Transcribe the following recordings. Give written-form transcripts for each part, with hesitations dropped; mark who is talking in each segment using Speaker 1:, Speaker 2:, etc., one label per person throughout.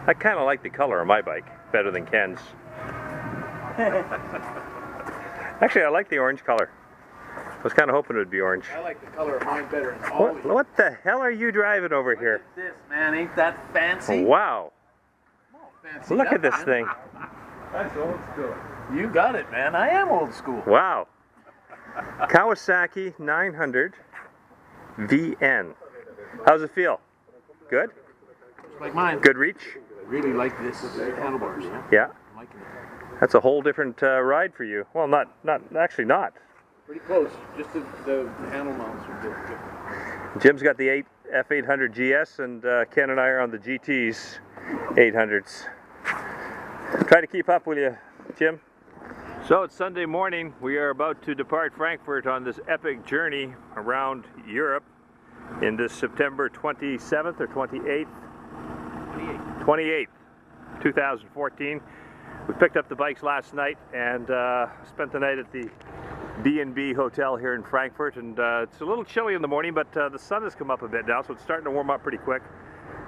Speaker 1: I kind of like the color of my bike better than Ken's. Actually, I like the orange color. I was kind of hoping it would be orange.
Speaker 2: I like the color of mine better.
Speaker 1: What the hell are you driving over here?
Speaker 2: Look at this, man. Ain't that fancy?
Speaker 1: Wow.
Speaker 2: Fancy
Speaker 1: Look at this
Speaker 2: man.
Speaker 1: thing.
Speaker 2: That's old school. You got it, man. I am old school.
Speaker 1: Wow. Kawasaki 900 VN. How's it feel? Good?
Speaker 2: Just like mine.
Speaker 1: Good reach?
Speaker 2: I really like this handlebars.
Speaker 1: Yeah.
Speaker 2: I'm liking it.
Speaker 1: That's a whole different ride for you. Well, not not.
Speaker 2: Pretty close. Just the handle mounts are different.
Speaker 1: Jim's got the F800 GS, and Ken and I are on the GT's 800s. Try to keep up, will you, Jim? So it's Sunday morning. We are about to depart Frankfurt on this epic journey around Europe in this September 27th or 28th? 28th, 2014. We picked up the bikes last night and spent the night at the B&B hotel here in Frankfurt, and it's a little chilly in the morning, but the sun has come up a bit now, so it's starting to warm up pretty quick.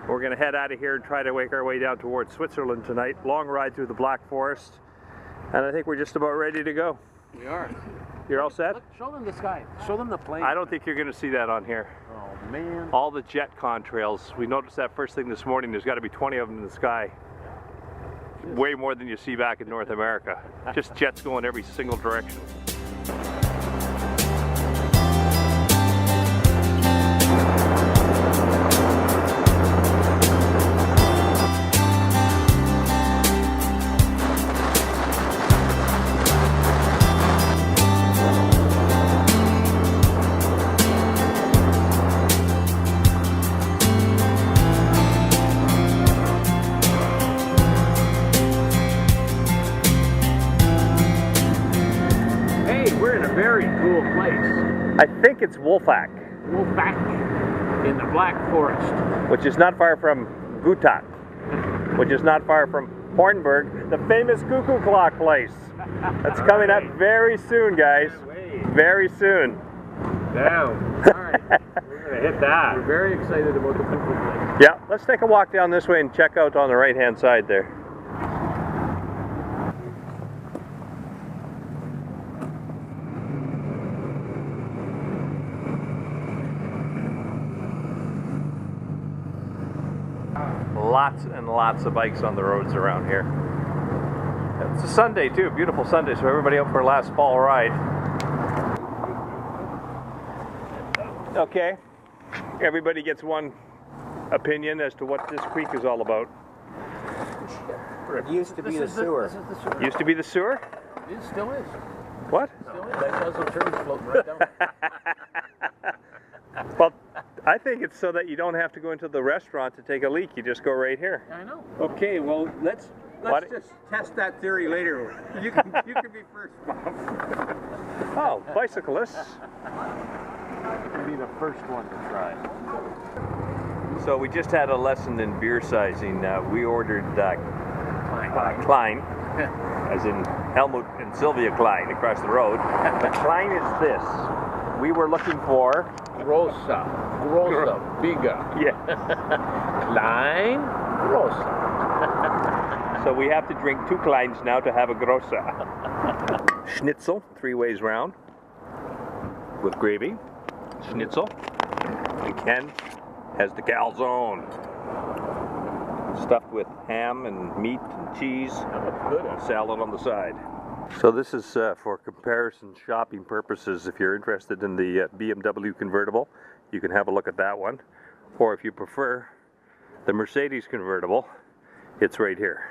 Speaker 1: We're going to head out of here and try to make our way down towards Switzerland tonight. Long ride through the Black Forest, and I think we're just about ready to go.
Speaker 2: We are.
Speaker 1: You're all set?
Speaker 2: Look, show them the sky. Show them the plane.
Speaker 1: I don't think you're going to see that on here.
Speaker 2: Oh, man.
Speaker 1: All the jet contrails. We noticed that first thing this morning. There's got to be 20 of them in the sky. Way more than you see back in North America. Just jets going every single direction.
Speaker 2: Very cool place.
Speaker 1: I think it's Wolfach.
Speaker 2: Wolfach in the Black Forest.
Speaker 1: Which is not far from Gutach. Which is not far from Hornburg, the famous cuckoo clock place. That's coming up very soon, guys. Very soon.
Speaker 2: Down. Alright. We're going to hit that. We're very excited about the cuckoo place.
Speaker 1: Yeah, let's take a walk down this way and check out on the right-hand side there. Lots and lots of bikes on the roads around here. It's a Sunday too, beautiful Sunday, so everybody out for a last fall ride. Okay, everybody gets one opinion as to what this creek is all about.
Speaker 3: It used to be the sewer.
Speaker 2: This is the sewer.
Speaker 1: Used to be the sewer?
Speaker 2: It still is.
Speaker 1: What?
Speaker 2: Still is. That doesn't turn floating right down.
Speaker 1: Well, I think it's so that you don't have to go into the restaurant to take a leak. You just go right here.
Speaker 2: I know.
Speaker 3: Okay, well let's
Speaker 1: What?
Speaker 3: just test that theory later. You can be first, Bob.
Speaker 1: Oh, bicyclists.
Speaker 2: You'll be the first one to try.
Speaker 1: So we just had a lesson in beer sizing. We ordered Klein, as in Helmut and Sylvia Klein across the road. The Klein is this. We were looking for...
Speaker 2: Grossa, Biga.
Speaker 1: Yeah.
Speaker 2: Klein, Grossa.
Speaker 1: So we have to drink 2 Kleins now to have a Grossa. Schnitzel, 3 ways round, with gravy. Schnitzel. And Ken has the calzone. Stuffed with ham and meat and cheese. And salad on the side. So this is for comparison shopping purposes. If you're interested in the BMW convertible, you can have a look at that one. Or if you prefer the Mercedes convertible, it's right here.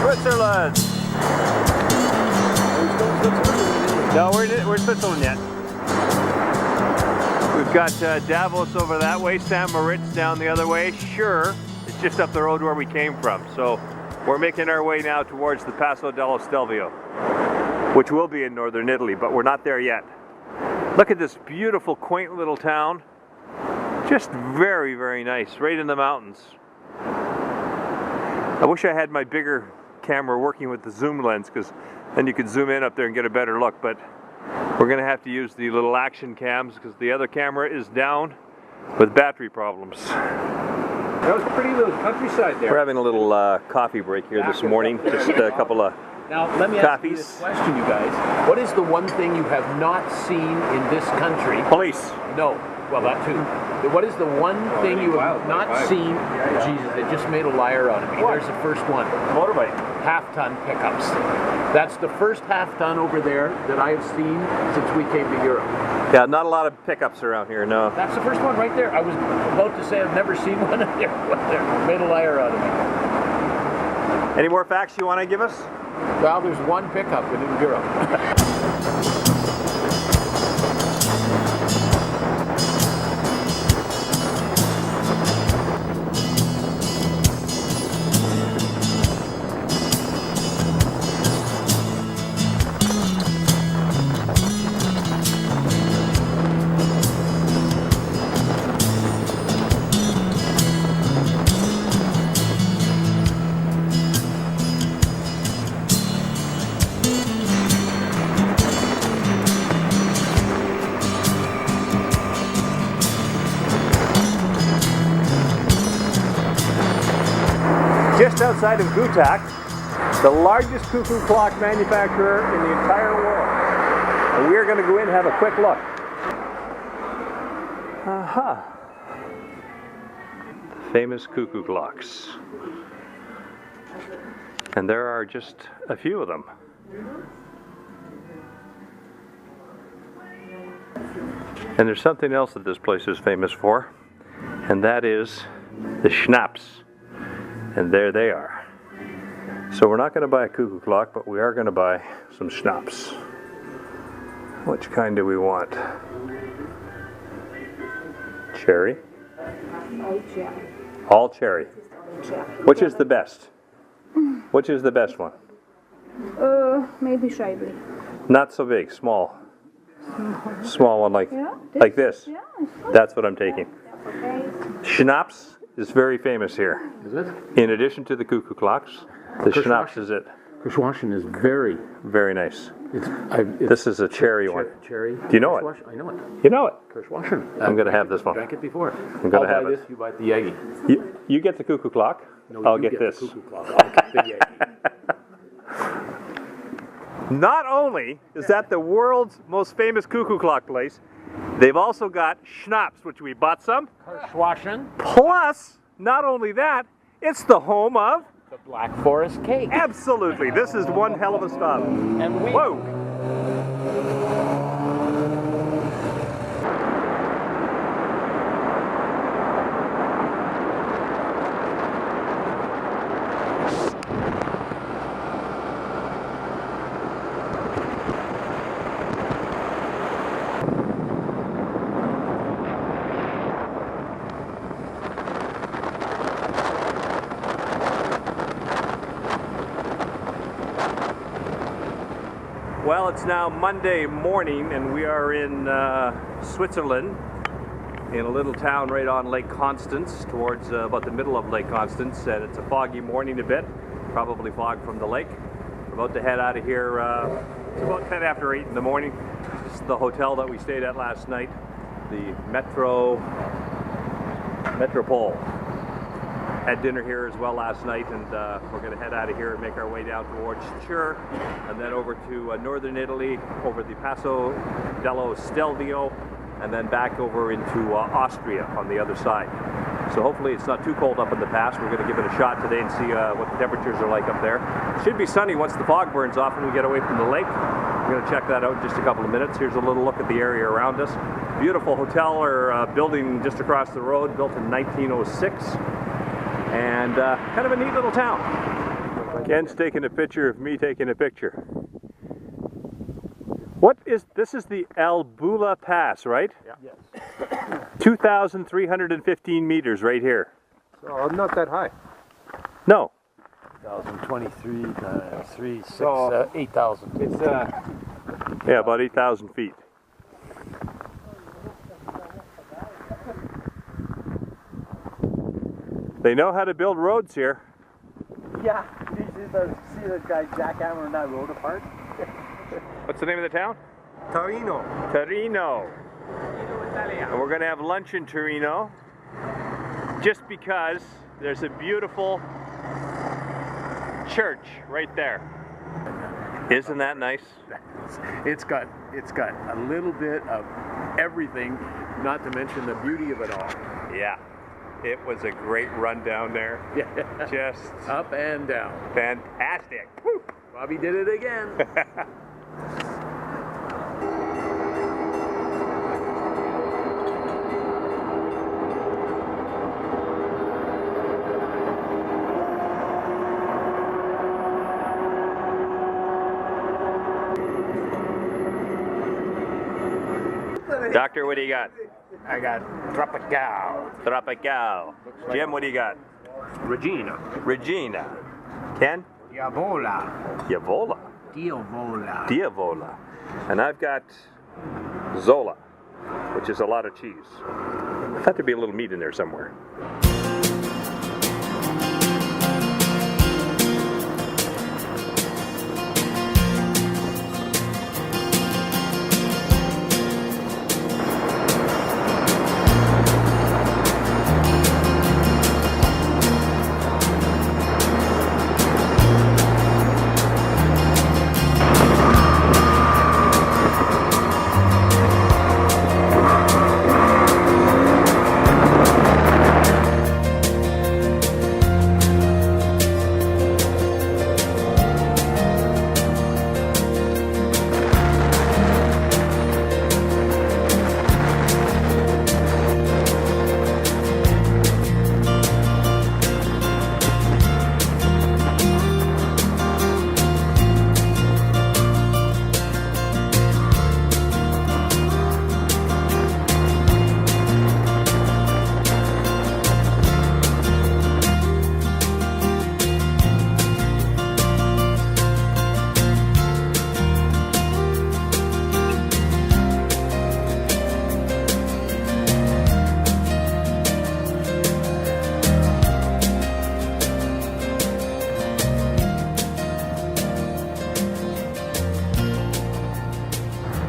Speaker 1: Switzerland! No, we're in Switzerland yet. We've got Davos over that way, St. Moritz down the other way. Sure, it's just up the road where we came from. So We're making our way now towards the Passo dello Stelvio, which will be in northern Italy, but we're not there yet. Look at this beautiful, quaint little town. Just very, very nice, right in the mountains. I wish I had my bigger camera working with the zoom lens, because then you could zoom in up there and get a better look, but we're going to have to use the little action cams because the other camera is down with battery problems.
Speaker 2: That was a pretty little countryside there.
Speaker 1: We're having a little coffee break here this morning, just a couple of
Speaker 4: Now, let me ask you
Speaker 1: coffees.
Speaker 4: this question, you guys. What is the one thing you have not seen in this country?
Speaker 1: Police.
Speaker 4: No. Well, that too. What is the one thing you have not seen? Jesus, they just made a liar out of me. There's the first one.
Speaker 1: Motorbike.
Speaker 4: Half-ton pickups. That's the first half-ton over there that I have seen since we came to Europe.
Speaker 1: Yeah, not a lot of pickups around here, no.
Speaker 4: That's the first one right there. I was about to say I've never seen one in there. Made a liar out of me.
Speaker 1: Any more facts you want to give us?
Speaker 4: Well, there's one pickup within Europe.
Speaker 1: Just outside of Gutak, the largest cuckoo clock manufacturer in the entire world. And we're going to go in and have a quick look. Aha. The famous cuckoo clocks. And there are just a few of them. And there's something else that this place is famous for, and that is the schnapps. And there they are. So we're not going to buy a cuckoo clock, but we are going to buy some schnapps. Which kind do we want? Cherry?
Speaker 5: All cherry.
Speaker 1: All cherry. Which is the best? Which is the best one?
Speaker 5: Maybe Scheibli.
Speaker 1: Not so big, small. Small one like,
Speaker 5: Yeah,
Speaker 1: like this.
Speaker 5: Yeah, it's good.
Speaker 1: That's what I'm taking.
Speaker 5: Okay.
Speaker 1: Schnapps is very famous here.
Speaker 4: Is it?
Speaker 1: In addition to the cuckoo clocks, the schnapps is it.
Speaker 4: Kirschwashen is very.
Speaker 1: Very nice.
Speaker 4: It's
Speaker 1: This is a cherry one.
Speaker 4: Cherry.
Speaker 1: Do you know it?
Speaker 4: I know it.
Speaker 1: You know it.
Speaker 4: Kirschwashen.
Speaker 1: I'm gonna have this one.
Speaker 4: Drank it before.
Speaker 1: I'm gonna
Speaker 4: I'll
Speaker 1: have
Speaker 4: buy
Speaker 1: it.
Speaker 4: this. You buy the Yagi.
Speaker 1: You get the cuckoo clock.
Speaker 4: No,
Speaker 1: I'll
Speaker 4: you
Speaker 1: get
Speaker 4: the
Speaker 1: this.
Speaker 4: cuckoo clock. I'll get the Yagi.
Speaker 1: Not only is that the world's most famous cuckoo clock place, they've also got schnapps, which we bought some.
Speaker 4: Kirschwashen.
Speaker 1: Plus, not only that, it's the home of.
Speaker 4: The Black Forest cake.
Speaker 1: Absolutely, this is one hell of a stop.
Speaker 4: And we.
Speaker 1: Whoa! Well, it's now Monday morning and we are in Switzerland, in a little town right on Lake Constance, towards about the middle of Lake Constance, and it's a foggy morning a bit, probably fog from the lake. We're about to head out of here, it's about 10 after 8 in the morning. This is the hotel that we stayed at last night, the Metropole. Had dinner here as well last night, and we're going to head out of here and make our way down towards Chur, and then over to northern Italy, over the Passo dello Stelvio, and then back over into Austria on the other side. So hopefully it's not too cold up in the pass. We're going to give it a shot today and see what the temperatures are like up there. It should be sunny once the fog burns off and we get away from the lake. We're going to check that out in just a couple of minutes. Here's a little look at the area around us. Beautiful hotel or building just across the road, built in 1906. And kind of a neat little town. Ken's taking a picture of me taking a picture. What is, this is the Albula Pass, right?
Speaker 2: Yeah.
Speaker 4: Yes.
Speaker 1: 2,315 meters right here.
Speaker 2: So I'm not that high.
Speaker 1: No.
Speaker 4: 1,023 times 3, 6,
Speaker 2: So-
Speaker 4: 8,000.
Speaker 2: It's
Speaker 1: Yeah, about 8,000 feet. They know how to build roads here.
Speaker 3: Yeah, you see the guy jackhammering that road apart?
Speaker 1: What's the name of the town?
Speaker 3: Torino.
Speaker 1: Torino. And we're going to have lunch in Torino just because there's a beautiful church right there. Isn't that nice?
Speaker 4: It's got a little bit of everything, not to mention the beauty of it all.
Speaker 1: Yeah. It was a great run down there.
Speaker 4: Yeah.
Speaker 1: Just
Speaker 4: Up and down.
Speaker 1: fantastic. Woo.
Speaker 4: Bobby did it again.
Speaker 1: Doctor, what do you got?
Speaker 4: I got Tropical.
Speaker 1: Tropical. Jim, what do you got?
Speaker 2: Regina.
Speaker 1: Regina. Ken?
Speaker 3: Diavola.
Speaker 1: Yavola.
Speaker 3: Diavola.
Speaker 1: Diavola. And I've got Zola, which is a lot of cheese. I thought there'd be a little meat in there somewhere.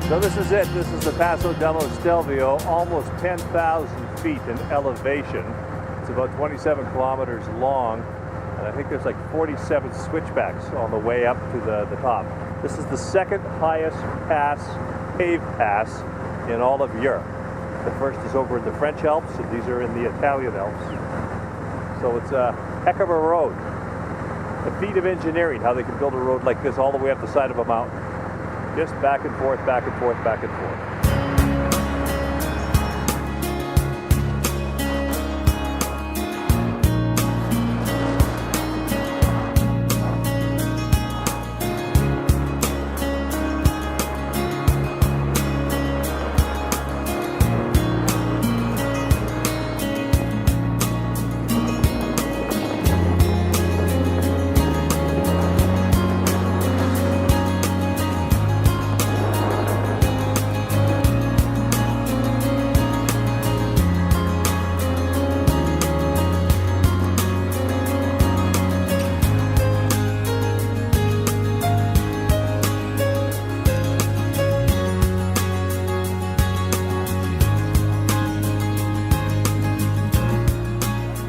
Speaker 1: So this is it. This is the Passo dello Stelvio, almost 10,000 feet in elevation. It's about 27 kilometers long, and I think there's like 47 switchbacks on the way up to the top. This is the second highest paved pass in all of Europe. The first is over in the French Alps, and these are in the Italian Alps. So it's a heck of a road. The feat of engineering, how they can build a road like this all the way up the side of a mountain. Just back and forth, back and forth, back and forth.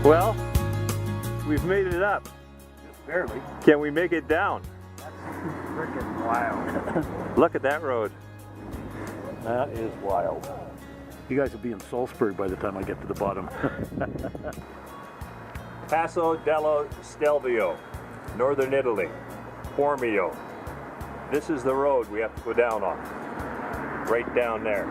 Speaker 1: Well, we've made it up.
Speaker 3: Barely.
Speaker 1: Can we make it down?
Speaker 3: Freaking wild.
Speaker 1: Look at that road.
Speaker 4: That is wild. You guys will be in Salzburg by the time I get to the bottom.
Speaker 1: Passo dello Stelvio, northern Italy, Formio. This is the road we have to go down on. Right down there.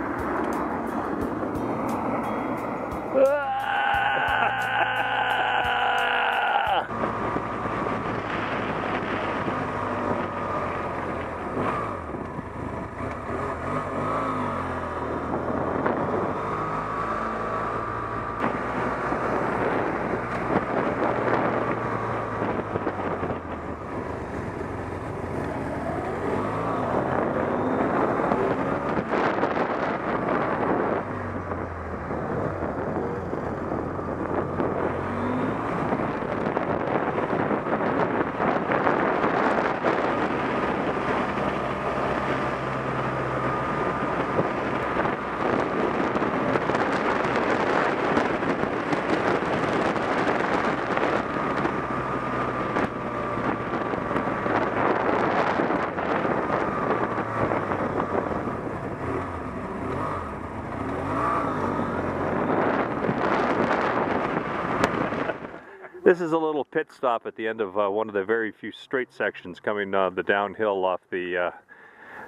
Speaker 1: This is a little pit stop at the end of one of the very few straight sections coming the downhill off the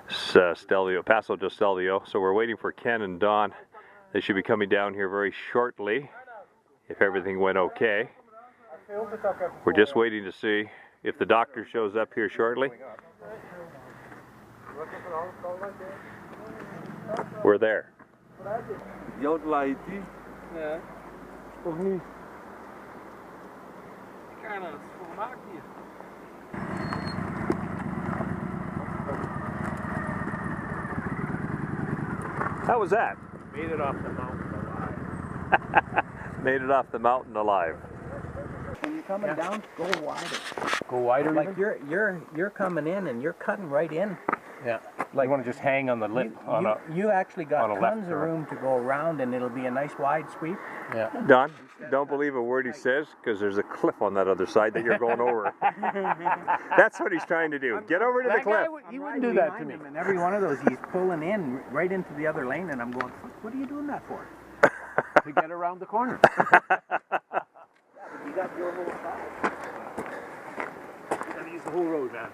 Speaker 1: Stelvio, Paso del Stelvio. So we're waiting for Ken and Don. They should be coming down here very shortly, if everything went okay. We're just waiting to see if the doctor shows up here shortly. We're there.
Speaker 3: Ja. Of niet? Ik ga het volmaakt hier.
Speaker 1: How was that?
Speaker 4: Made it off the mountain alive.
Speaker 1: Made it off the mountain alive.
Speaker 3: When you're coming down, go wider.
Speaker 4: Go wider.
Speaker 3: Like you're coming in and you're cutting right in.
Speaker 4: Yeah. Like you want to just hang on the lip on a.
Speaker 3: You actually got
Speaker 4: on a
Speaker 3: tons
Speaker 4: left
Speaker 3: of room to go around, and it'll be a nice wide sweep.
Speaker 4: Yeah.
Speaker 1: Don, don't believe a word he says, because there's a cliff on that other side that you're going over. That's what he's trying to do. Get over to the
Speaker 4: That guy,
Speaker 1: cliff.
Speaker 4: he wouldn't do that to
Speaker 3: Behind
Speaker 4: me.
Speaker 3: him, and every one of those, he's pulling in right into the other lane, and I'm going, what are you doing that for?
Speaker 4: To get around the corner.
Speaker 3: You got your whole side.
Speaker 4: You gotta use the whole road, man.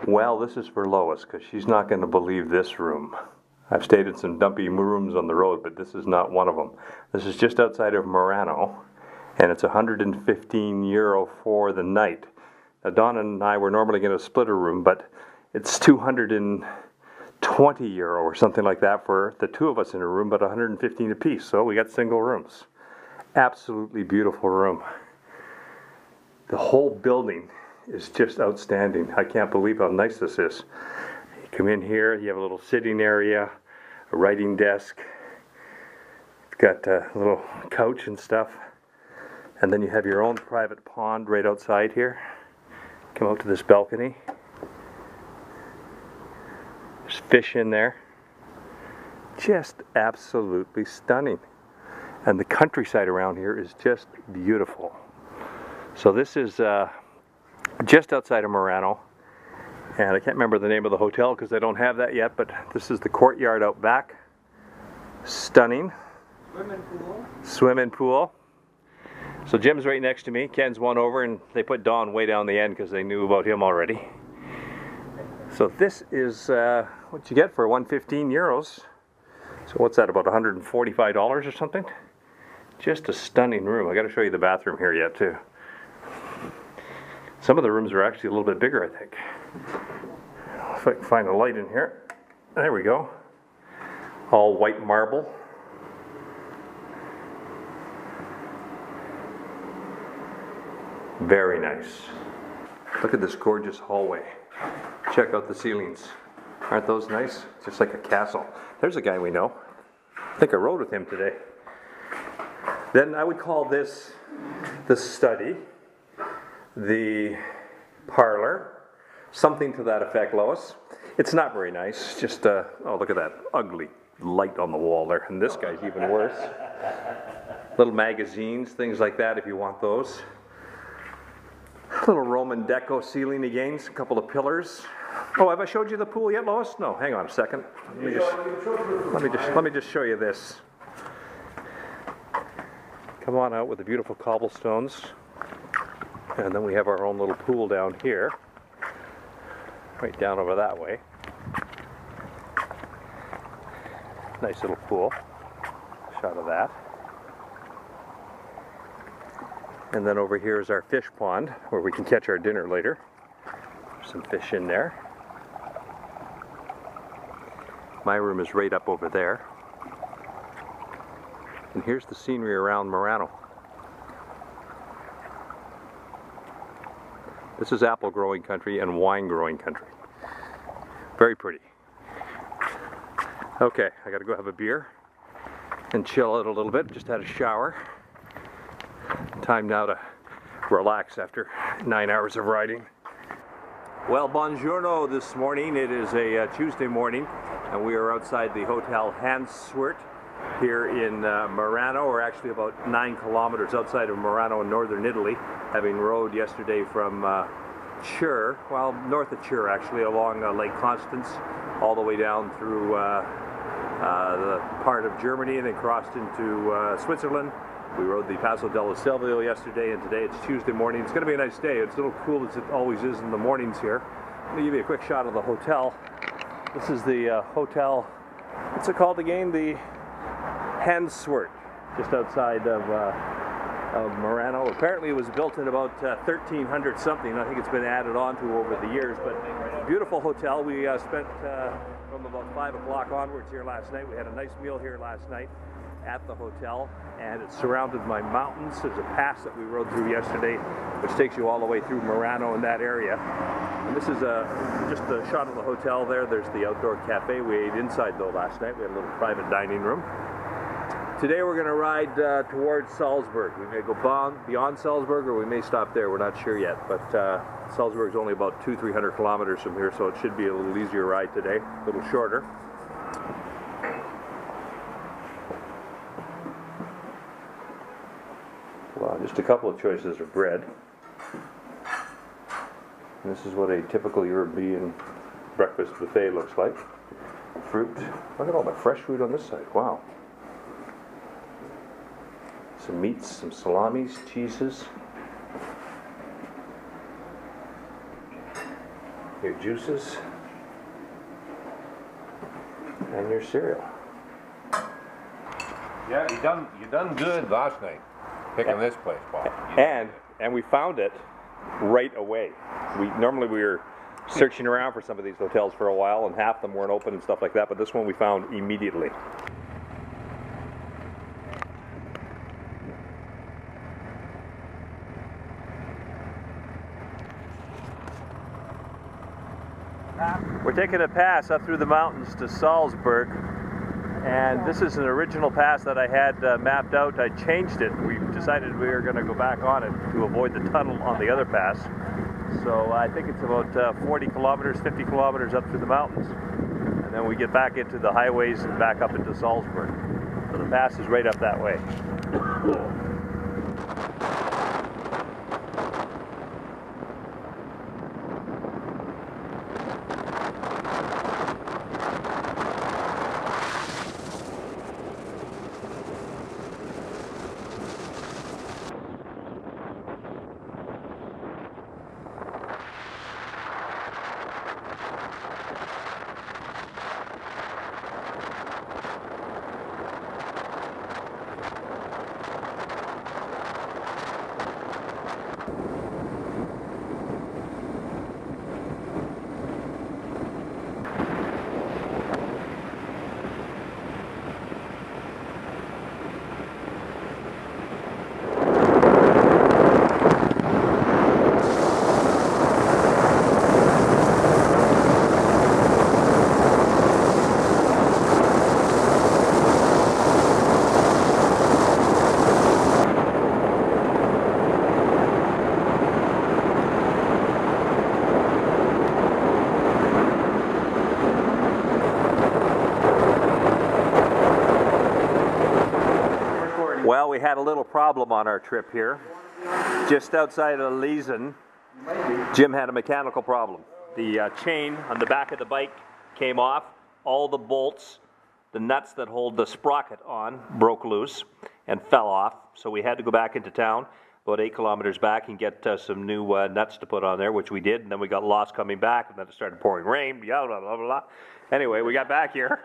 Speaker 1: Well, this is for Lois, because she's not going to believe this room. I've stayed in some dumpy rooms on the road, but this is not one of them. This is just outside of Murano, and it's €115 for the night. Now, Don and I were normally going to split a room, but it's €220 or something like that for the two of us in a room, but 115 apiece. So we got single rooms. Absolutely beautiful room. The whole building is just outstanding. I can't believe how nice this is. You come in here, you have a little sitting area, a writing desk. It's got a little couch and stuff. And then you have your own private pond right outside here. Come out to this balcony. There's fish in there. Just absolutely stunning. And the countryside around here is just beautiful. So this is just outside of Murano, and I can't remember the name of the hotel because I don't have that yet, but this is the courtyard out back. Stunning. Swimming pool. So Jim's right next to me, Ken's one over, and they put Don way down the end because they knew about him already. So this is what you get for €115. So what's that, about $145 or something? Just a stunning room. I got to show you the bathroom here yet too. Some of the rooms are actually a little bit bigger, I think. If I can find a light in here. There we go. All white marble. Very nice. Look at this gorgeous hallway. Check out the ceilings. Aren't those nice? Just like a castle. There's a guy we know. I think I rode with him today. Then I would call this the study. The parlor, something to that effect, Lois. It's not very nice, just, oh, look at that ugly light on the wall there, and this guy's even worse. Little magazines, things like that if you want those. Little Roman deco ceiling again, a couple of pillars. Oh, have I showed you the pool yet, Lois? No, hang on a second. Let me just show you this. Come on out with the beautiful cobblestones. And then we have our own little pool down here, right down over that way. Nice little pool, shot of that. And then over here is our fish pond, where we can catch our dinner later. There's some fish in there. My room is right up over there. And here's the scenery around Murano. This is apple growing country and wine growing country. Very pretty. Okay, I gotta go have a beer and chill out a little bit. Just had a shower. Time now to relax after 9 hours of riding. Well, buongiorno this morning. It is a Tuesday morning, and we are outside the Hotel Hanswert here in Merano. We're actually about 9 kilometers outside of Merano in northern Italy, having rode yesterday from Chur, well, north of Chur actually, along Lake Constance, all the way down through the part of Germany and then crossed into Switzerland. We rode the Passo dello Stelvio yesterday, and today it's Tuesday morning. It's going to be a nice day. It's a little cool as it always is in the mornings here. Let me give you a quick shot of the hotel. This is the hotel, what's it called again? The Hanswert, just outside of Merano. Apparently it was built in about 1300 something. I think it's been added on to over the years, but beautiful hotel. We spent from about 5 o'clock onwards here last night. We had a nice meal here last night at the hotel, and it's surrounded by mountains. There's a pass that we rode through yesterday which takes you all the way through Merano in that area. And this is just a shot of the hotel there. There's the outdoor cafe. We ate inside though last night. We had a little private dining room. Today we're going to ride towards Salzburg. We may go beyond Salzburg, or we may stop there. We're not sure yet, but Salzburg is only about 200-300 kilometers from here, so it should be a little easier ride today, a little shorter. Well, just a couple of choices of bread. And this is what a typical European breakfast buffet looks like. Fruit. Look at all the fresh fruit on this side. Wow. Some meats, some salamis, cheeses. Your juices. And your cereal.
Speaker 6: Yeah, you done good last night picking this place, Paul.
Speaker 1: And we found it right away. Normally we were searching around for some of these hotels for a while, and half of them weren't open and stuff like that, but this one we found immediately. We're taking a pass up through the mountains to Salzburg, and this is an original pass that I had mapped out. I changed it. We decided we were going to go back on it to avoid the tunnel on the other pass. So I think it's about 40 kilometers, 50 kilometers up through the mountains, and then we get back into the highways and back up into Salzburg. So the pass is right up that way. Well, we had a little problem on our trip here. Just outside of Leisen, Jim had a mechanical problem. The chain on the back of the bike came off. All the bolts, the nuts that hold the sprocket on, broke loose and fell off. So we had to go back into town, about 8 kilometers back, and get some new nuts to put on there, which we did. And then we got lost coming back, and then it started pouring rain, blah, blah, blah, blah. Anyway, we got back here.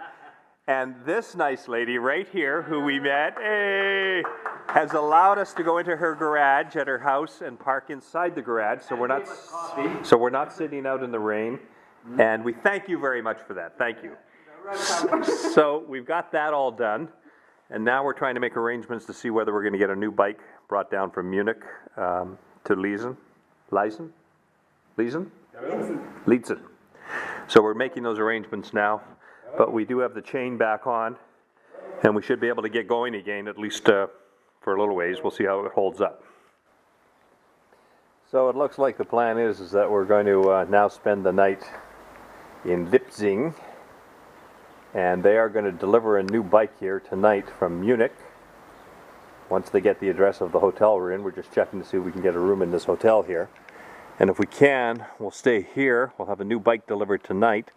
Speaker 1: And this nice lady right here, who we met, hey, has allowed us to go into her garage at her house and park inside the garage, so we're not sitting out in the rain. And we thank you very much for that. Thank you. So we've got that all done, and now we're trying to make arrangements to see whether we're going to get a new bike brought down from Munich to Leisen. So we're making those arrangements now. But we do have the chain back on, and we should be able to get going again, at least for for a little ways. We'll see how it holds up. So it looks like the plan is that we're going to now spend the night in Leipzig, and they are going to deliver a new bike here tonight from Munich. Once they get the address of the hotel we're in, we're just checking to see if we can get a room in this hotel here. And if we can, we'll stay here. We'll have a new bike delivered tonight.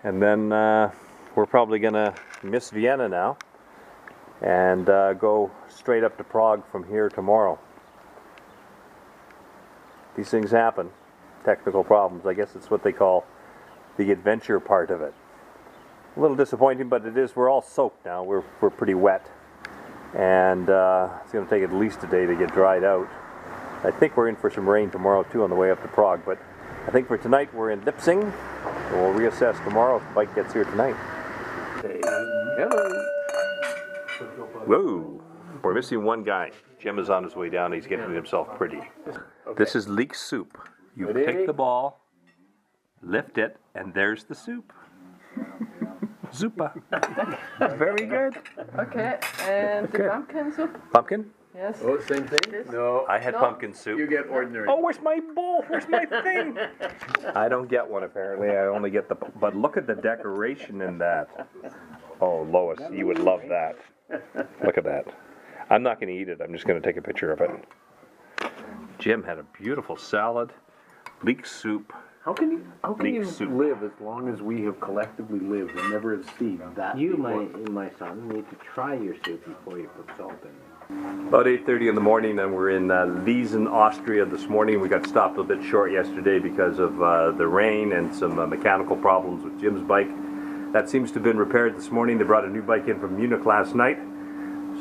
Speaker 1: And then we're probably going to miss Vienna now and go straight up to Prague from here tomorrow. These things happen. Technical problems. I guess it's what they call the adventure part of it. A little disappointing, but it is. We're all soaked now. We're pretty wet. And it's going to take at least a day to get dried out. I think we're in for some rain tomorrow too on the way up to Prague, but I think for tonight we're in Leipzig, and we'll reassess tomorrow if the bike gets here tonight.
Speaker 4: Hello.
Speaker 1: Whoa! We're missing one guy. Jim is on his way down. He's getting himself pretty. This is leek soup. You pick the ball, lift it, and there's the soup. Zupa. Very good.
Speaker 7: Okay, and the pumpkin soup?
Speaker 1: Pumpkin?
Speaker 7: Yes.
Speaker 4: Oh, same thing? No.
Speaker 1: I had pumpkin soup.
Speaker 4: You get ordinary.
Speaker 1: Oh, where's my bowl? Where's my thing? I don't get one apparently. I only get the. But look at the decoration in that. Oh, Lois, you would love that. Look at that. I'm not going to eat it. I'm just going to take a picture of it. Jim had a beautiful salad, leek soup.
Speaker 4: How can you
Speaker 1: soup.
Speaker 4: live as long as we have collectively lived and never have seen that?
Speaker 8: You,
Speaker 4: before?
Speaker 8: my son, need to try your soup before you put salt in it.
Speaker 1: About 8:30 in the morning, and we're in Wiesen, Austria this morning. We got stopped a bit short yesterday because of the rain and some mechanical problems with Jim's bike. That seems to have been repaired this morning. They brought a new bike in from Munich last night,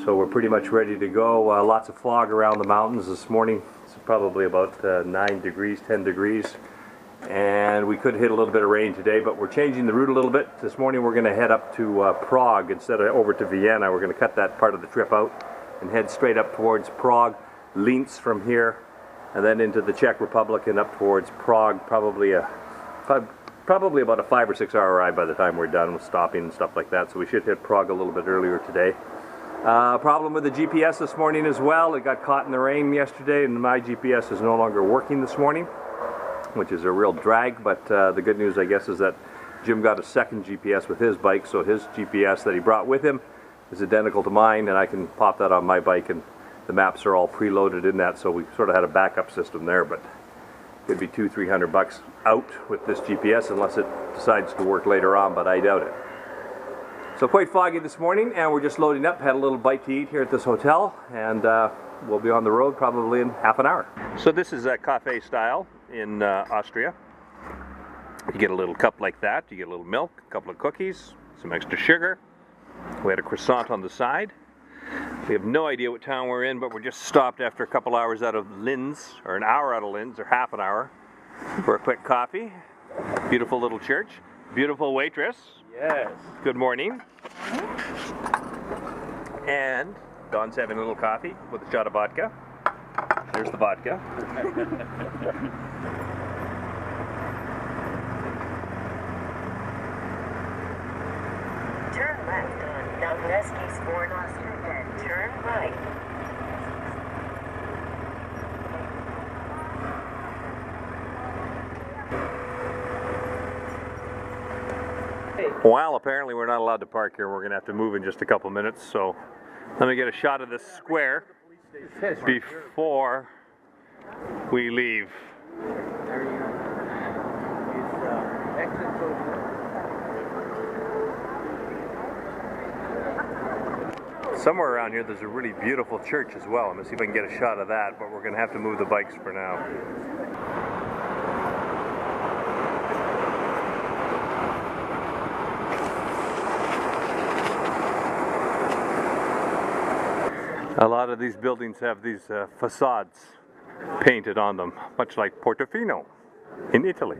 Speaker 1: so we're pretty much ready to go. Lots of fog around the mountains this morning. It's probably about 9 degrees, 10 degrees. And we could hit a little bit of rain today, but we're changing the route a little bit. This morning we're going to head up to Prague instead of over to Vienna. We're going to cut that part of the trip out and head straight up towards Prague, Linz from here, and then into the Czech Republic and up towards Prague. Probably about a 5 or 6 hour ride by the time we're done with stopping and stuff like that. So we should hit Prague a little bit earlier today. Problem with the GPS this morning as well. It got caught in the rain yesterday, and my GPS is no longer working this morning, which is a real drag. But the good news, I guess, is that Jim got a second GPS with his bike, so his GPS that he brought with him is identical to mine, and I can pop that on my bike, and the maps are all preloaded in that, so we sort of had a backup system there. But it could be $200-300 out with this GPS unless it decides to work later on, but I doubt it. So quite foggy this morning, and we're just loading up. Had a little bite to eat here at this hotel, and we'll be on the road probably in half an hour. So this is a cafe style in Austria. You get a little cup like that, you get a little milk, a couple of cookies, some extra sugar. We had a croissant on the side. We have no idea what town we're in, but we're just stopped after a couple hours out of Linz, or an hour out of Linz, or half an hour, for a quick coffee. Beautiful little church, beautiful waitress.
Speaker 2: Yes.
Speaker 1: Good morning. And Don's having a little coffee with a shot of vodka. There's the vodka.
Speaker 9: Turn left on Nowreski Spornoster, then turn right.
Speaker 1: Well, apparently we're not allowed to park here. We're going to have to move in just a couple minutes. So let me get a shot of this square before we leave. Somewhere around here there's a really beautiful church as well. I'm going to see if I can get a shot of that, but we're going to have to move the bikes for now. A lot of these buildings have these facades painted on them, much like Portofino in Italy.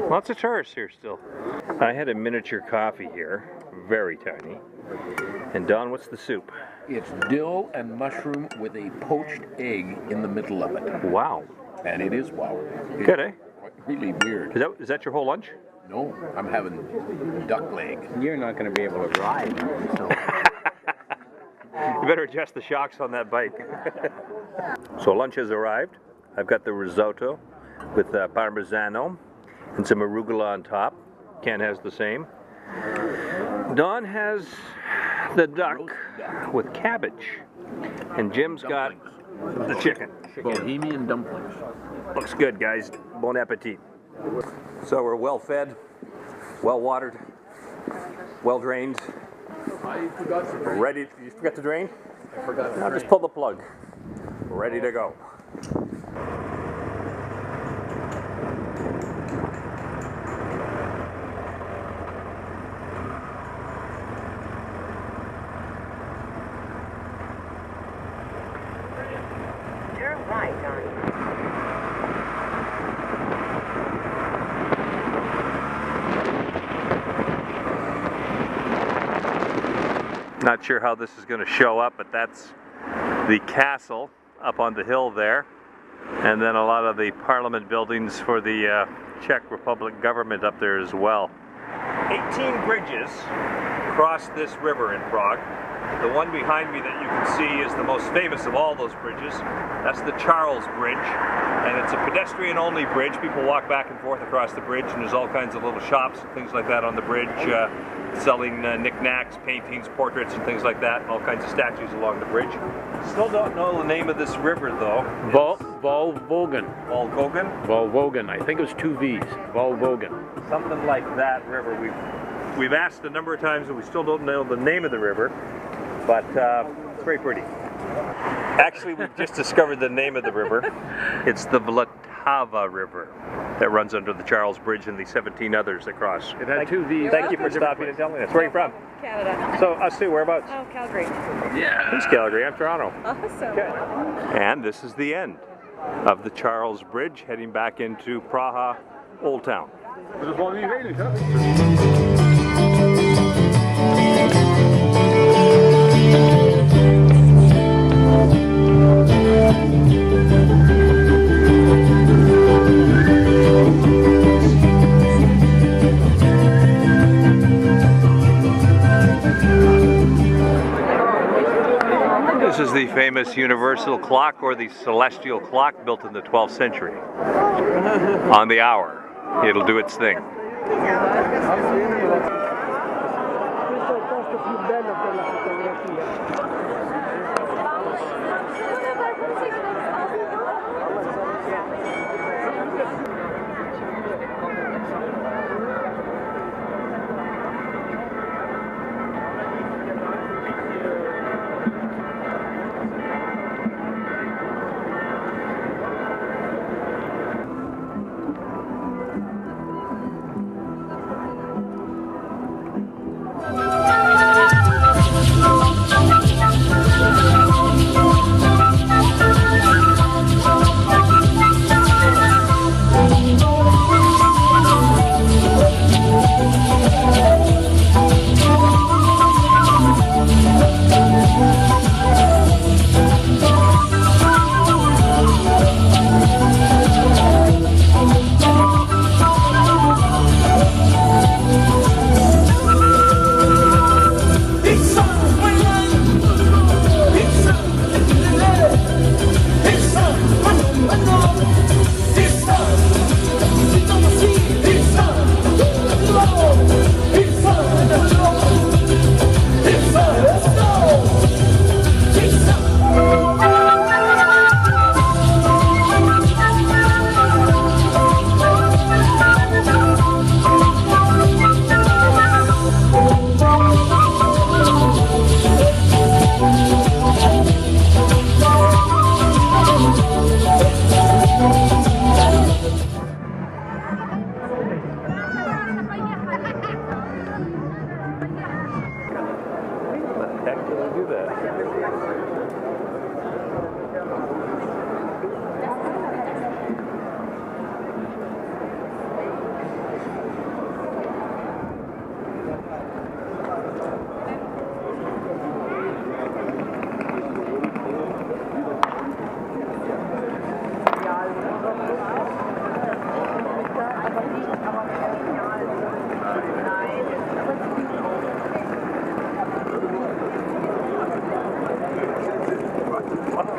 Speaker 1: Lots of tourists here still. I had a miniature coffee here, very tiny. And Don, what's the soup?
Speaker 4: It's dill and mushroom with a poached egg in the middle of it.
Speaker 1: Wow.
Speaker 4: And it is wow.
Speaker 1: Good, eh?
Speaker 4: Really weird.
Speaker 1: Is that your whole lunch?
Speaker 4: No, I'm having duck leg.
Speaker 8: You're not going to be able to ride. So.
Speaker 1: You better adjust the shocks on that bike. So lunch has arrived. I've got the risotto with parmigiano and some arugula on top. Ken has the same. Don has the duck with cabbage. And Jim's got the chicken.
Speaker 4: Bohemian dumplings.
Speaker 1: Looks good, guys. Bon appetit. So we're well fed, well watered, well drained.
Speaker 4: I forgot to drink.
Speaker 1: Ready? You forgot to drain?
Speaker 4: I forgot to
Speaker 1: Now
Speaker 4: drink.
Speaker 1: just pull the plug. Ready to go.
Speaker 9: Turn right on
Speaker 1: Not sure how this is going to show up, but that's the castle up on the hill there. And then a lot of the parliament buildings for the Czech Republic government up there as well. 18 bridges cross this river in Prague. The one behind me that you can see is the most famous of all those bridges. That's the Charles Bridge, and it's a pedestrian-only bridge. People walk back and forth across the bridge, and there's all kinds of little shops and things like that on the bridge, selling knickknacks, paintings, portraits, and things like that, and all kinds of statues along the bridge. Still don't know the name of this river, though.
Speaker 4: Volvogen.
Speaker 1: Volgogen?
Speaker 4: Volvogen. I think it was 2 V's. Volvogen.
Speaker 1: Something like that river. We've asked a number of times, and we still don't know the name of the river, but it's very pretty. Actually, we've just discovered the name of the river. It's the Vltava River that runs under the Charles Bridge and the 17 others that cross.
Speaker 4: It had 2 V's.
Speaker 1: Thank you for stopping and telling us. Where are you from?
Speaker 7: Canada.
Speaker 1: So, us too, whereabouts?
Speaker 7: Oh, Calgary.
Speaker 1: Who's Calgary? I'm Toronto.
Speaker 7: Awesome.
Speaker 1: And this is the end of the Charles Bridge, heading back into Praha Old Town. This is the famous universal clock, or the celestial clock, built in the 12th century. On the hour, it'll do its thing.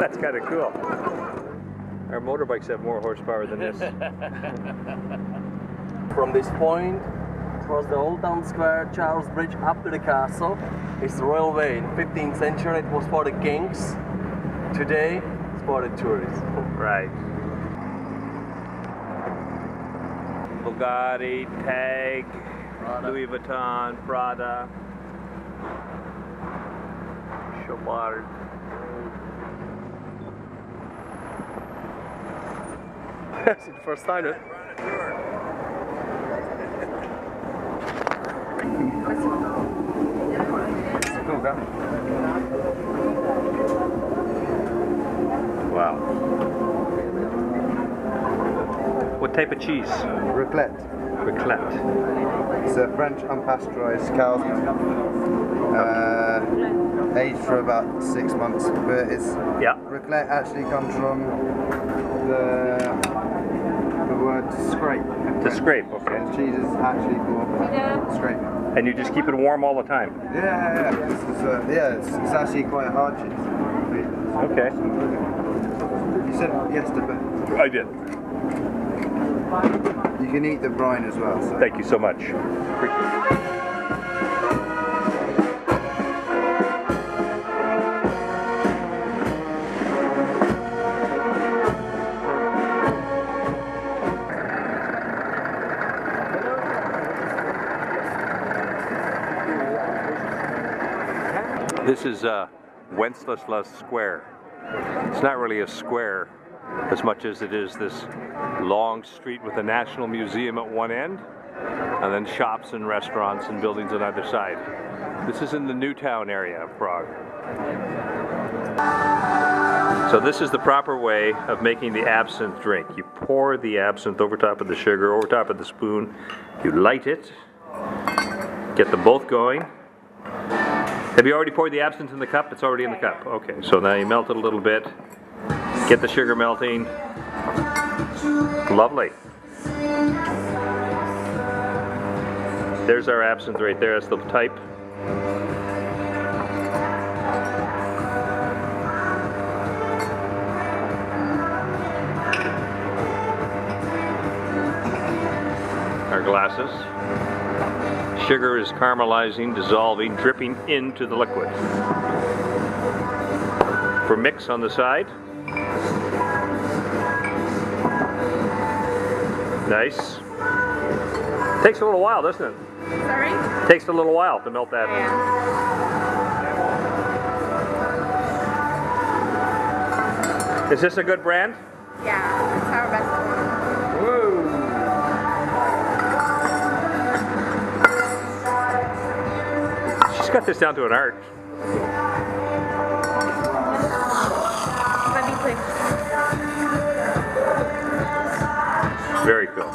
Speaker 1: That's kind of cool. Our motorbikes have more horsepower than this.
Speaker 3: From this point, across the Old Town Square, Charles Bridge, up to the castle, is the Royal Way. In the 15th century, it was for the kings. Today, it's for the tourists.
Speaker 1: Right. Bugatti, Tag, Louis Vuitton, Prada, Chopard.
Speaker 3: It's the first time, right?
Speaker 1: Wow. What type of cheese?
Speaker 10: Raclette.
Speaker 1: Raclette.
Speaker 10: It's a French unpasteurized cow, aged for about 6 months. But it's raclette actually comes from the word to scrape.
Speaker 1: To scrape, okay.
Speaker 10: And cheese is actually for scraping.
Speaker 1: And you just keep it warm all the time?
Speaker 10: Yeah. It's actually quite a hard cheese.
Speaker 1: Okay.
Speaker 10: You said yes to both.
Speaker 1: I did.
Speaker 10: You can eat the brine as well. So.
Speaker 1: Thank you so much. Appreciate it. This is Wenceslas Square. It's not really a square as much as it is this long street with the National Museum at one end and then shops and restaurants and buildings on either side. This is in the Newtown area of Prague. So this is the proper way of making the absinthe drink. You pour the absinthe over top of the sugar, over top of the spoon, you light it, get them both going. Have you already poured the absinthe in the cup? It's already in the cup. Okay, so now you melt it a little bit. Get the sugar melting. Lovely. There's our absinthe right there. That's the type. Our glasses. Sugar is caramelizing, dissolving, dripping into the liquid. For mix on the side. Nice. Takes a little while, doesn't it?
Speaker 5: Sorry?
Speaker 1: Takes a little while to melt that.
Speaker 5: Yeah.
Speaker 1: Is this a good brand?
Speaker 5: Yeah, it's our best one.
Speaker 1: She's got this down to an art.
Speaker 5: Let me click.
Speaker 1: Very cool.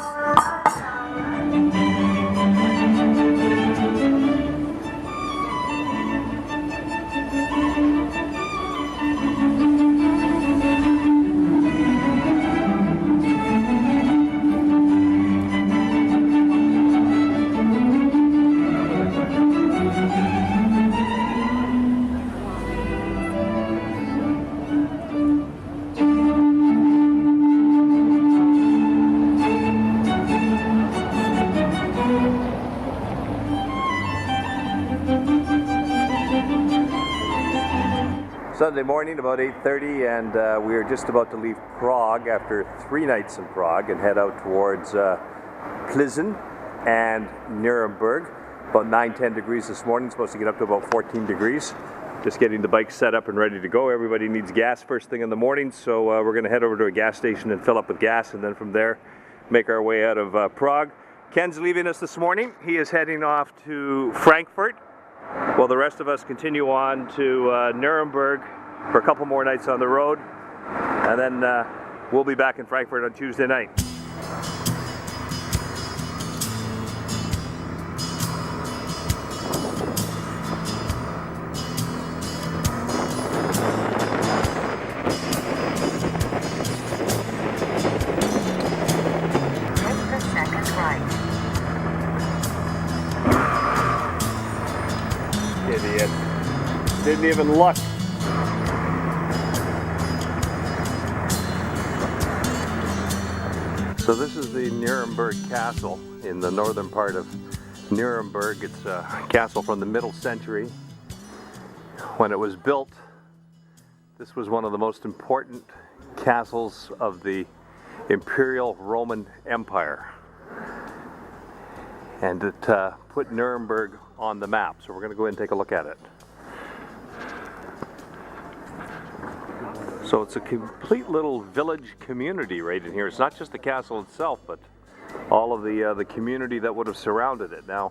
Speaker 1: Sunday morning, about 8:30, and we are just about to leave Prague after 3 nights in Prague and head out towards Plzeň and Nuremberg. About 9-10 degrees this morning, supposed to get up to about 14 degrees. Just getting the bike set up and ready to go. Everybody needs gas first thing in the morning, so we're going to head over to a gas station and fill up with gas, and then from there make our way out of Prague. Ken's leaving us this morning. He is heading off to Frankfurt, while the rest of us continue on to Nuremberg for a couple more nights on the road, and then we'll be back in Frankfurt on Tuesday night.
Speaker 9: Take the second right.
Speaker 1: Idiot. Didn't even look. So this is the Nuremberg Castle in the northern part of Nuremberg. It's a castle from the middle century. When it was built, this was one of the most important castles of the Imperial Roman Empire. And it put Nuremberg on the map. So we're going to go in and take a look at it. So it's a complete little village community right in here. It's not just the castle itself, but all of the community that would have surrounded it. Now,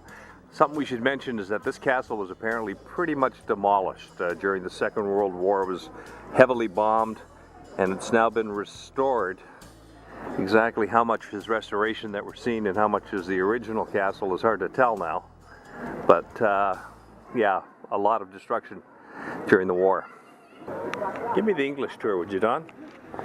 Speaker 1: something we should mention is that this castle was apparently pretty much demolished during the Second World War. It was heavily bombed, and it's now been restored. Exactly how much is restoration that we're seeing and how much is the original castle is hard to tell now. But yeah, a lot of destruction during the war. Give me the English tour, would you, Don?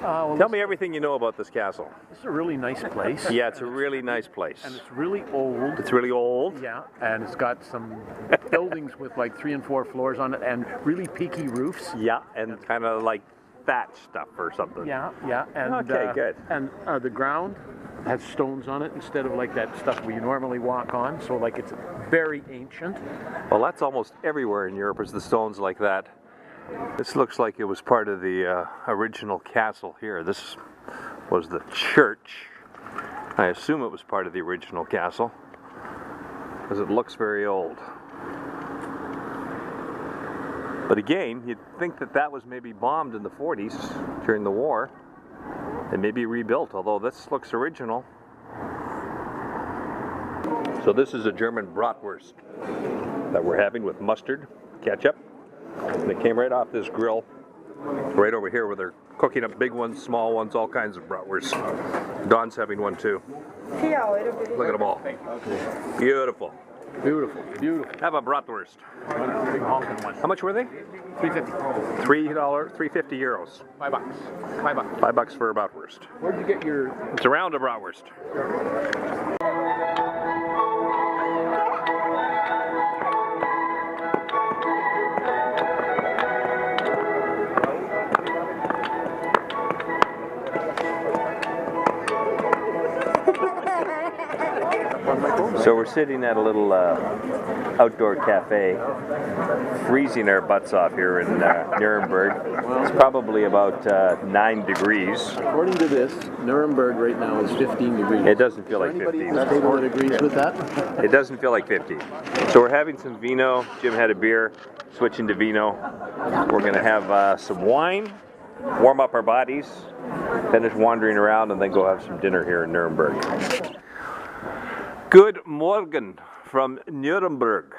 Speaker 1: Tell me everything you know about this castle.
Speaker 4: This is a really nice place.
Speaker 1: Yeah, it's a really nice place.
Speaker 4: And it's really old.
Speaker 1: It's really old?
Speaker 4: Yeah, and it's got some buildings with like 3 and 4 floors on it and really peaky roofs.
Speaker 1: Yeah, and kind of like thatch stuff or something.
Speaker 4: Yeah, yeah. And,
Speaker 1: okay, good.
Speaker 4: And the ground has stones on it instead of like that stuff we normally walk on. So like it's very ancient.
Speaker 1: Well, that's almost everywhere in Europe is the stones like that. This looks like it was part of the original castle here. This was the church. I assume it was part of the original castle because it looks very old. But again, you'd think that that was maybe bombed in the 40s during the war and maybe rebuilt, although this looks original. So this is a German bratwurst that we're having with mustard, ketchup. And it came right off this grill, right over here where they're cooking up big ones, small ones, all kinds of bratwursts. Don's having one too. Look at them all. Beautiful.
Speaker 4: Beautiful, beautiful.
Speaker 1: Have a bratwurst.
Speaker 4: Big honking one.
Speaker 1: How much were they?
Speaker 4: $3.50.
Speaker 1: $3.50 euros.
Speaker 4: $5. $5.
Speaker 1: $5 for a bratwurst.
Speaker 4: Where'd you get your?
Speaker 1: It's around a bratwurst. So we're sitting at a little outdoor cafe, freezing our butts off here in Nuremberg. It's probably about 9 degrees.
Speaker 4: According to this, Nuremberg right now is 15 degrees.
Speaker 1: It doesn't feel like 15.
Speaker 4: Anybody at the table that agrees with that?
Speaker 1: It doesn't feel like 50. So we're having some vino. Jim had a beer, switching to vino. We're going to have some wine, warm up our bodies, finish wandering around, and then go have some dinner here in Nuremberg. Good morgen from Nuremberg.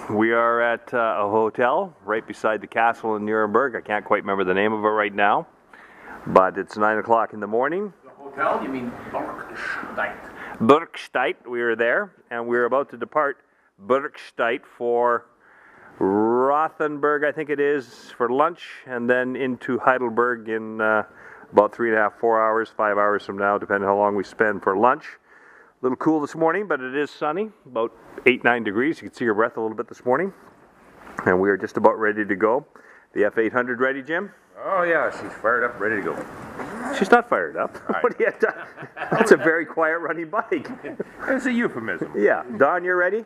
Speaker 1: We are at a hotel right beside the castle in Nuremberg. I can't quite remember the name of it right now, but it's 9 o'clock in the morning.
Speaker 4: The hotel? You mean Burgsteit?
Speaker 1: Burgsteit, we were there, and we were about to depart Burgsteit for Rothenburg, I think it is, for lunch, and then into Heidelberg in about 3.5, 4 hours, 5 hours from now, depending how long we spend for lunch. A little cool this morning, but it is sunny, about 8, 9 degrees. You can see your breath a little bit this morning. And we are just about ready to go. The F800 ready, Jim?
Speaker 6: Oh yeah, she's fired up, ready to go.
Speaker 1: She's not fired up. What do you That's a very quiet running bike.
Speaker 6: It's a euphemism.
Speaker 1: Yeah. Don, you're ready?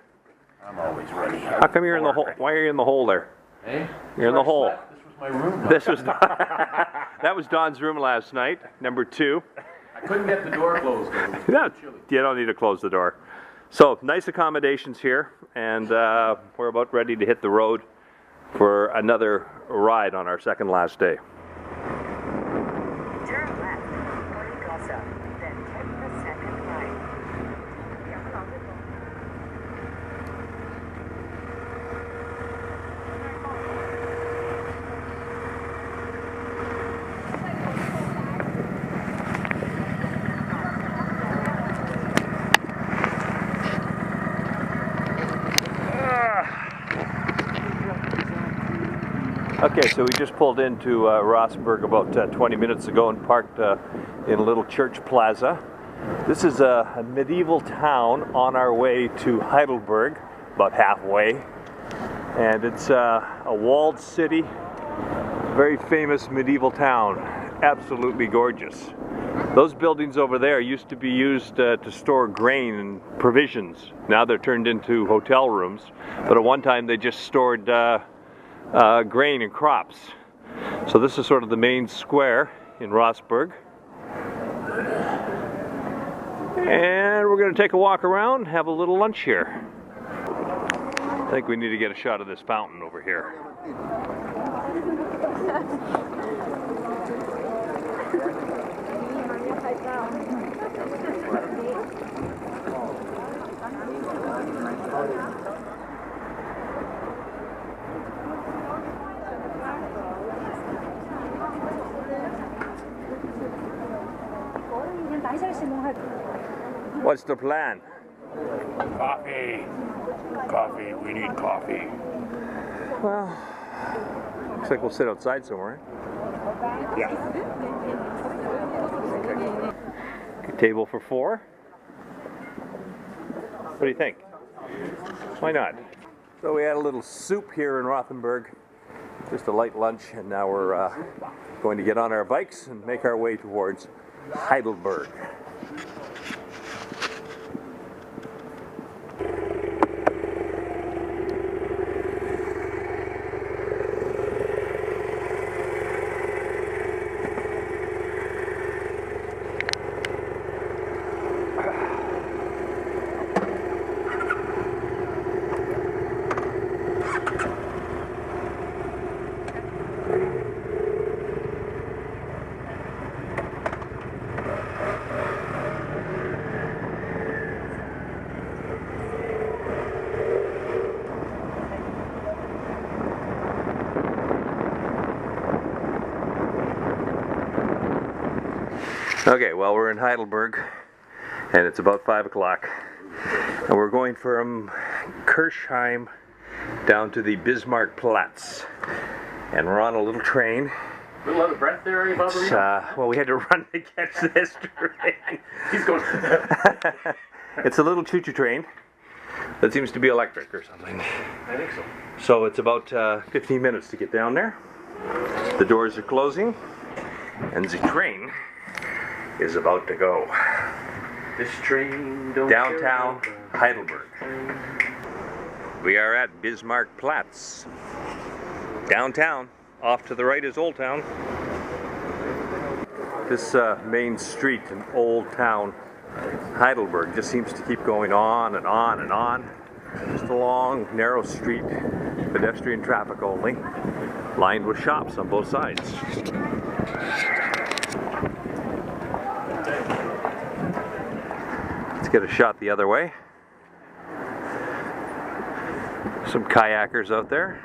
Speaker 6: I'm always ready.
Speaker 1: How come you're in the hole? Why are you in the hole there?
Speaker 4: Hey?
Speaker 1: You're in the hole.
Speaker 4: This was my room.
Speaker 1: This was that was Don's room last night, number 2.
Speaker 4: I couldn't get the door closed.
Speaker 1: Yeah, you don't need to close the door. So, nice accommodations here, and we're about ready to hit the road for another ride on our second last day.
Speaker 9: Turn left, 20 Gossa, then take the second right.
Speaker 1: Okay, so we just pulled into Rossberg about 20 minutes ago and parked in a little church plaza. This is a medieval town on our way to Heidelberg, about halfway. And it's a walled city, very famous medieval town, absolutely gorgeous. Those buildings over there used to be used to store grain and provisions. Now they're turned into hotel rooms, but at one time they just stored grain and crops. So this is sort of the main square in Rossburg. And we're going to take a walk around, have a little lunch here. I think we need to get a shot of this fountain over here. What's the plan?
Speaker 4: Coffee. Coffee. We need coffee.
Speaker 1: Well, looks like we'll sit outside somewhere.
Speaker 4: Yeah.
Speaker 1: Good table for 4. What do you think? Why not? So we had a little soup here in Rothenburg. Just a light lunch, and now we're going to get on our bikes and make our way towards Heidelberg. Okay, well, we're in Heidelberg, and it's about 5 o'clock, and we're going from Kirchheim down to the Bismarckplatz, and we're on a little train.
Speaker 4: A little out of breath there, are you, Bob?
Speaker 1: Well, we had to run to catch this train.
Speaker 4: He's going.
Speaker 1: It's a little choo-choo train that seems to be electric or something.
Speaker 4: I think so.
Speaker 1: So it's about 15 minutes to get down there. The doors are closing, and the train is about to go.
Speaker 4: This train don't
Speaker 1: downtown Heidelberg. We are at Bismarckplatz. Downtown. Off to the right is Old Town. This main street in Old Town Heidelberg just seems to keep going on and on and on. Just a long, narrow street, pedestrian traffic only, lined with shops on both sides. Let's get a shot the other way. Some kayakers out there.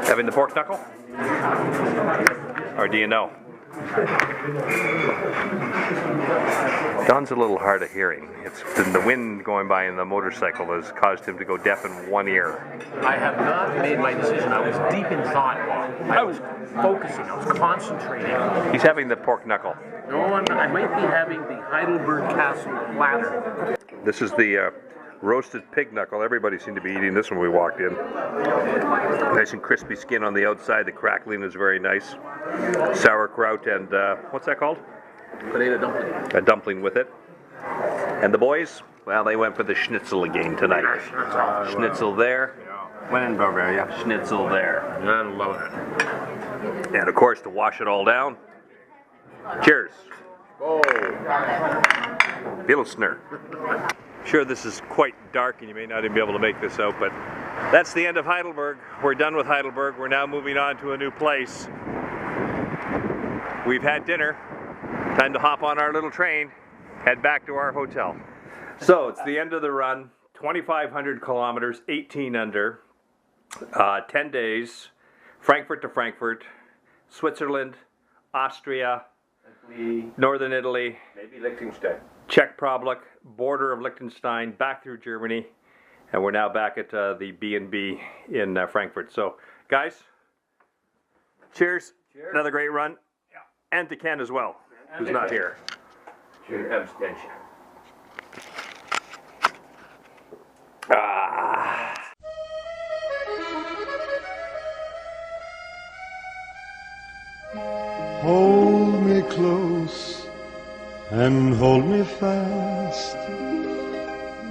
Speaker 1: Having the pork knuckle? Or do you know? Don's a little hard of hearing. It's been the wind going by in the motorcycle has caused him to go deaf in one ear.
Speaker 4: I have not made my decision. I was deep in thought. I was focusing. I was concentrating.
Speaker 1: He's having the pork knuckle.
Speaker 4: No, I might be having the Heidelberg Castle platter.
Speaker 1: This is the roasted pig knuckle. Everybody seemed to be eating this when we walked in. Nice and crispy skin on the outside. The crackling is very nice. Sauerkraut and what's that called?
Speaker 4: Potato dumpling.
Speaker 1: A dumpling with it. And the boys, well, they went for the schnitzel again tonight. Schnitzel there.
Speaker 6: Wenenburger, yeah.
Speaker 1: Schnitzel there.
Speaker 6: I'm loving it.
Speaker 1: And of course, to wash it all down, cheers.
Speaker 4: Oh.
Speaker 1: Pilsner. Sure, this is quite dark and you may not even be able to make this out, but that's the end of Heidelberg. We're done with Heidelberg. We're now moving on to a new place. We've had dinner. Time to hop on our little train, head back to our hotel. So it's the end of the run. 2,500 kilometers, 18 under, 10 days, Frankfurt to Frankfurt, Switzerland, Austria,
Speaker 6: Italy,
Speaker 1: Northern Italy,
Speaker 6: maybe Liechtenstein.
Speaker 1: Czech Republic, border of Liechtenstein, back through Germany, and we're now back at the B&B in Frankfurt. So, guys, cheers. Another great run. Yeah. And to Ken as well, who's not here.
Speaker 6: Your abstention.
Speaker 1: Ah.
Speaker 11: Hold me close and hold me fast.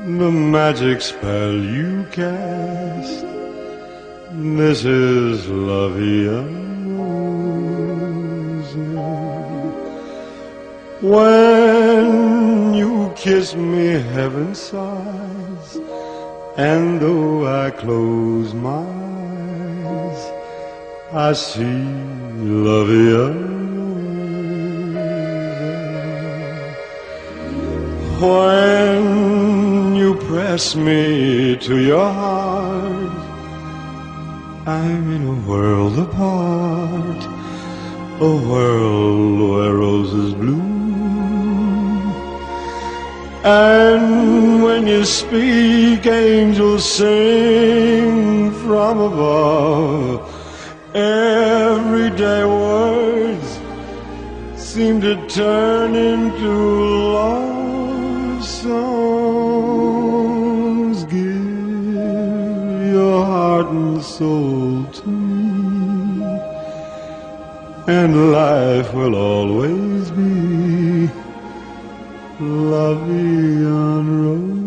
Speaker 11: The magic spell you cast. This is La Vie Rose. When you kiss me, heaven sighs, and though I close my eyes, I see La Vie Rose. When you press me to your heart, I'm in a world apart, a world where roses bloom. And when you speak, angels sing from above. Everyday words seem to turn into love songs. Give your heart and soul to me, and life will always be La Vie en Rose.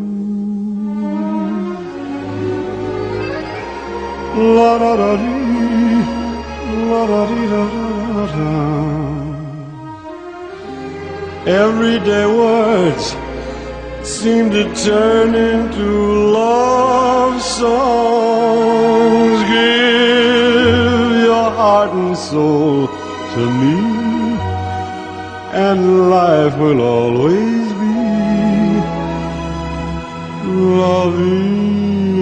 Speaker 11: La da da dee, la da dee da da da. Everyday words seem to turn into love songs. Give your heart and soul to me, and life will always be La Vie